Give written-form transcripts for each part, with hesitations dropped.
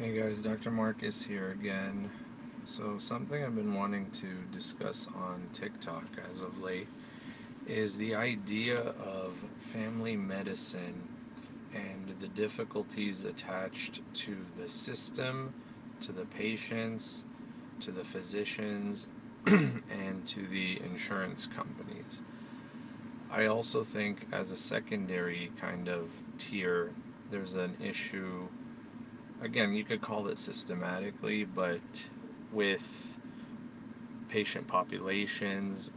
Hey guys, Dr. Marcus here again. So, something I've been wanting to discuss on TikTok as of late is the idea of family medicine and the difficulties attached to the system, to the patients, to the physicians, and to the insurance companies. I also think, as a secondary kind of tier, there's an issue. Again, you could call it systematically, but with patient populations,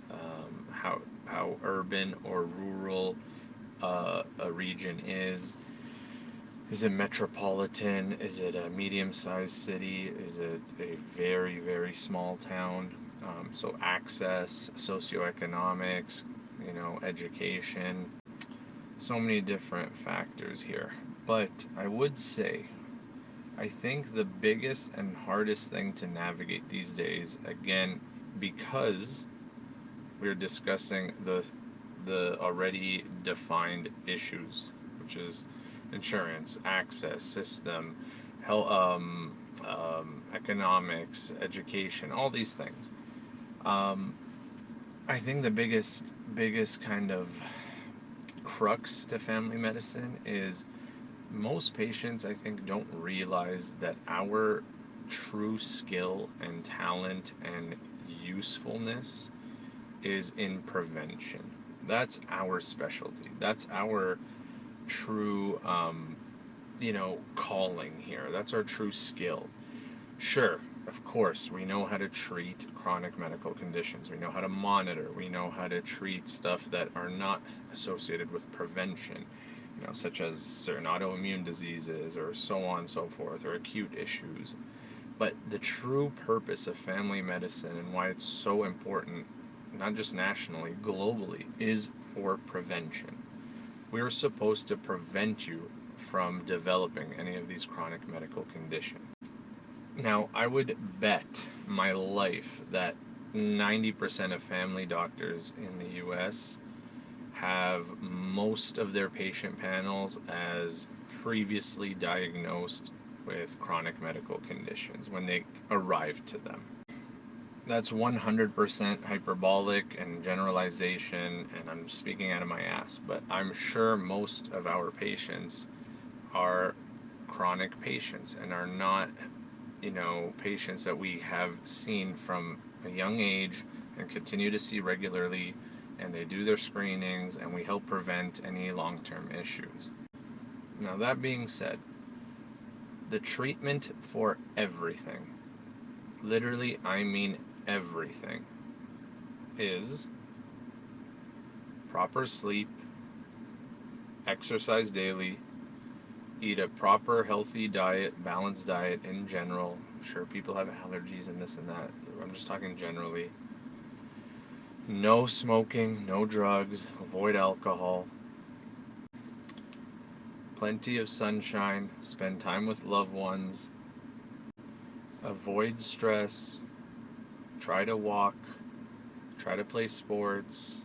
how urban or rural a region is. Is it metropolitan? Is it a medium-sized city? Is it a very, very small town? So access, socioeconomics, education, so many different factors here. But I would say I think the biggest and hardest thing to navigate these days, again, because we're discussing the already defined issues, which is insurance, access, system, health, economics, education, all these things. Um, I think the biggest kind of crux to family medicine is most patients, I think, don't realize that our true skill and talent and usefulness is in prevention. That's our specialty. That's our true, calling here. That's our true skill. Sure, of course, we know how to treat chronic medical conditions. We know how to monitor. We know how to treat stuff that are not associated with prevention, such as certain autoimmune diseases or so on and so forth, or acute issues. But the true purpose of family medicine and why it's so important, not just nationally, globally, is for prevention. We're supposed to prevent you from developing any of these chronic medical conditions. Now, I would bet my life that 90% of family doctors in the US have most of their patient panels as previously diagnosed with chronic medical conditions when they arrive to them. That's 100% hyperbolic and generalization, and I'm speaking out of my ass, but I'm sure most of our patients are chronic patients and are not, patients that we have seen from a young age and continue to see regularly, and they do their screenings, and we help prevent any long-term issues. Now, that being said, the treatment for everything, literally, I mean everything, is proper sleep, exercise daily, eat a proper healthy diet, balanced diet in general. Sure, people have allergies and this and that. I'm just talking generally. No smoking, no drugs, avoid alcohol, plenty of sunshine, spend time with loved ones, avoid stress, try to walk, try to play sports,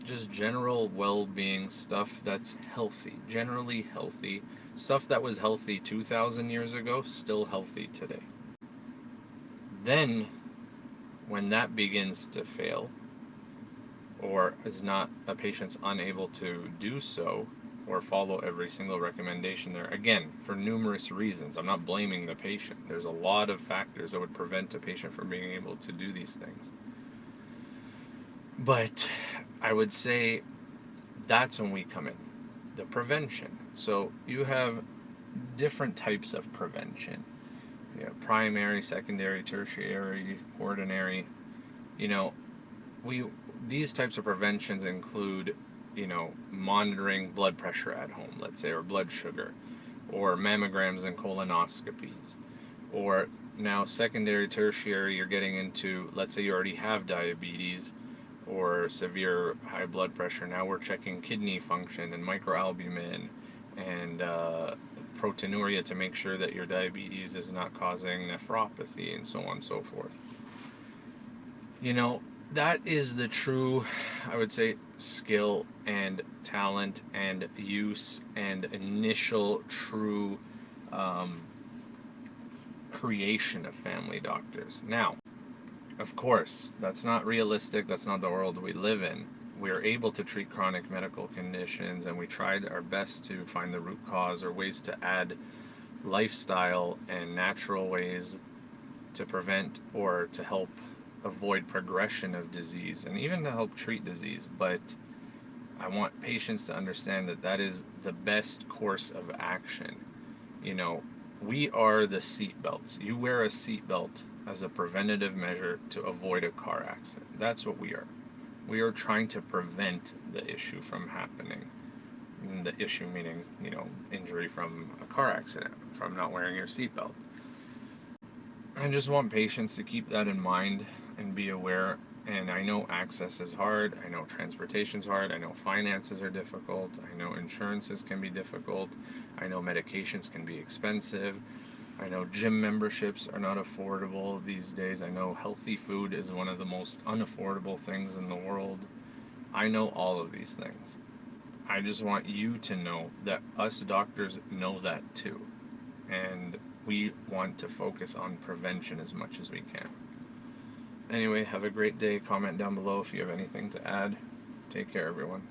just general well-being stuff that's healthy, generally healthy, stuff that was healthy 2,000 years ago, still healthy today. Then, when that begins to fail, or is not, a patient's unable to do so or follow every single recommendation there, again, for numerous reasons. I'm not blaming the patient. There's a lot of factors that would prevent a patient from being able to do these things. But I would say that's when we come in, the prevention. So you have different types of prevention. You have primary, secondary, tertiary, ordinary. You know, we these types of preventions include, monitoring blood pressure at home, let's say, or blood sugar, or mammograms and colonoscopies, or now secondary, tertiary, you're getting into, let's say you already have diabetes or severe high blood pressure. Now we're checking kidney function and microalbumin and proteinuria to make sure that your diabetes is not causing nephropathy and so on and so forth. That is the true, I would say, skill and talent and use and initial true creation of family doctors. Now, of course, that's not realistic. That's not the world we live in. We're able to treat chronic medical conditions, and we tried our best to find the root cause or ways to add lifestyle and natural ways to prevent or to help avoid progression of disease and even to help treat disease. But I want patients to understand that that is the best course of action. You know, we are the seat belts. You wear a seat belt as a preventative measure to avoid a car accident. That's what we are. We are trying to prevent the issue from happening. The issue meaning, injury from a car accident, from not wearing your seatbelt. I just want patients to keep that in mind and be aware. And I know access is hard. I know transportation's hard. I know finances are difficult. I know insurances can be difficult. I know medications can be expensive. I know gym memberships are not affordable these days. I know healthy food is one of the most unaffordable things in the world. I know all of these things. I just want you to know that us doctors know that too. And we want to focus on prevention as much as we can. Anyway, have a great day. Comment down below if you have anything to add. Take care, everyone.